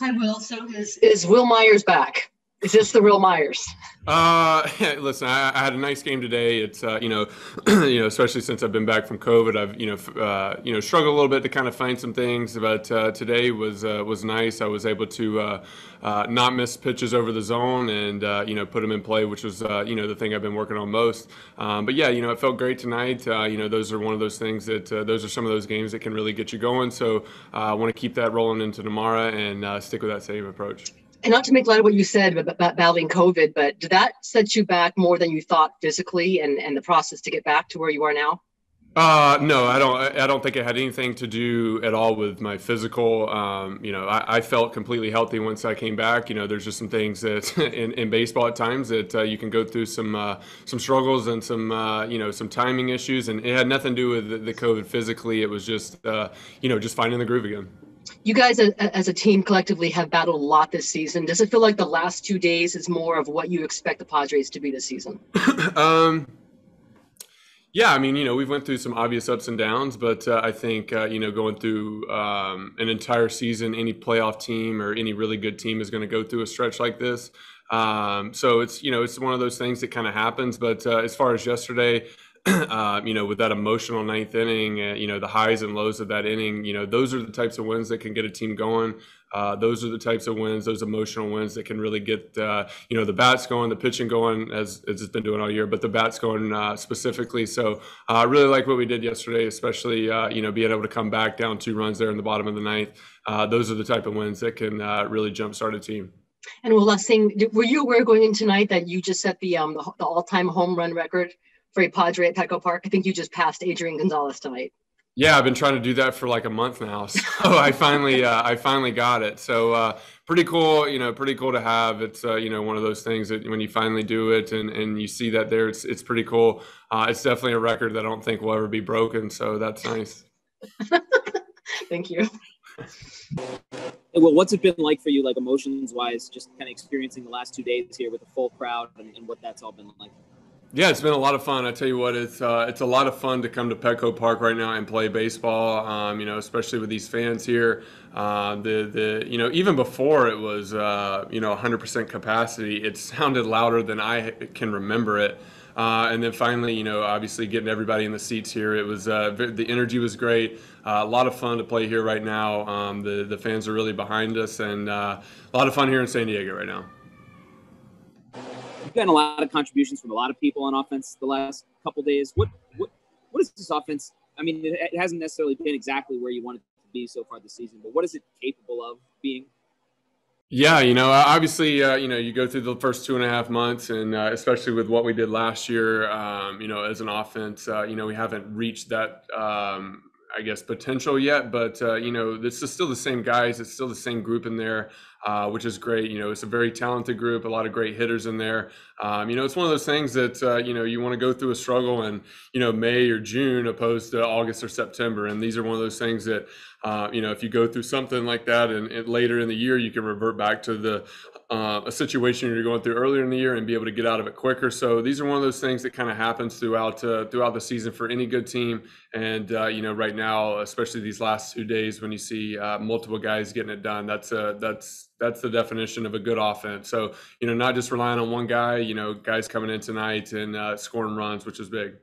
Hi, Will. So is Wil Myers back? Is this the real Myers? Listen, I had a nice game today. It's especially since I've been back from COVID, I've struggled a little bit to kind of find some things, but today was nice. I was able to not miss pitches over the zone and put them in play, which was the thing I've been working on most. But yeah, it felt great tonight. Those are one of those things that those are some of those games that can really get you going. So I want to keep that rolling into tomorrow and stick with that same approach. And not to make light of what you said about battling COVID, but did that set you back more than you thought physically and the process to get back to where you are now? No, I don't. I don't think it had anything to do at all with my physical. I felt completely healthy once I came back. There's just some things that in baseball at times that you can go through some struggles and some timing issues, and it had nothing to do with the COVID physically. It was just just finding the groove again. You guys as a team collectively have battled a lot this season. Does it feel like the last 2 days is more of what you expect the Padres to be this season? Yeah, I mean, we've went through some obvious ups and downs, but I think, going through an entire season, any playoff team or any really good team is going to go through a stretch like this. So it's one of those things that kind of happens. But as far as yesterday, with that emotional ninth inning, the highs and lows of that inning, those are the types of wins that can get a team going. Those are the types of wins, those emotional wins that can really get, the bats going, the pitching going, as it's been doing all year, but the bats going specifically. So I really like what we did yesterday, especially, being able to come back down 2 runs there in the bottom of the ninth. Those are the type of wins that can really jumpstart a team. And one last thing, were you aware going in tonight that you just set the all-time home run record for a Padre at Petco Park? I think you just passed Adrian Gonzalez tonight. Yeah, I've been trying to do that for like a month now. So I finally got it. So pretty cool, pretty cool to have. It's one of those things that when you finally do it and you see that there, it's pretty cool. It's definitely a record that I don't think will ever be broken. So that's nice. Thank you. Well, what's it been like for you, like emotions wise, just kind of experiencing the last 2 days here with a full crowd and what that's all been like? Yeah, it's been a lot of fun. I tell you what, it's a lot of fun to come to Petco Park right now and play baseball. Especially with these fans here. Even before it was 100% capacity, it sounded louder than I can remember it. And then finally, obviously getting everybody in the seats here, it was the energy was great. A lot of fun to play here right now. The fans are really behind us, and a lot of fun here in San Diego right now. You've gotten a lot of contributions from a lot of people on offense the last couple days. What is this offense? I mean, it hasn't necessarily been exactly where you want it to be so far this season, but what is it capable of being? Yeah, obviously, you go through the first 2.5 months, and especially with what we did last year, as an offense, we haven't reached that, I guess, potential yet. But this is still the same guys. It's still the same group in there, which is great. It's a very talented group, a lot of great hitters in there. It's one of those things that you want to go through a struggle in May or June opposed to August or September, and these are one of those things that if you go through something like that and later in the year, you can revert back to a situation you're going through earlier in the year and be able to get out of it quicker. So these are one of those things that kind of happens throughout the season for any good team. And right now, especially these last 2 days, when you see multiple guys getting it done, that's the definition of a good offense. So not just relying on one guy. Guys coming in tonight and scoring runs, which is big.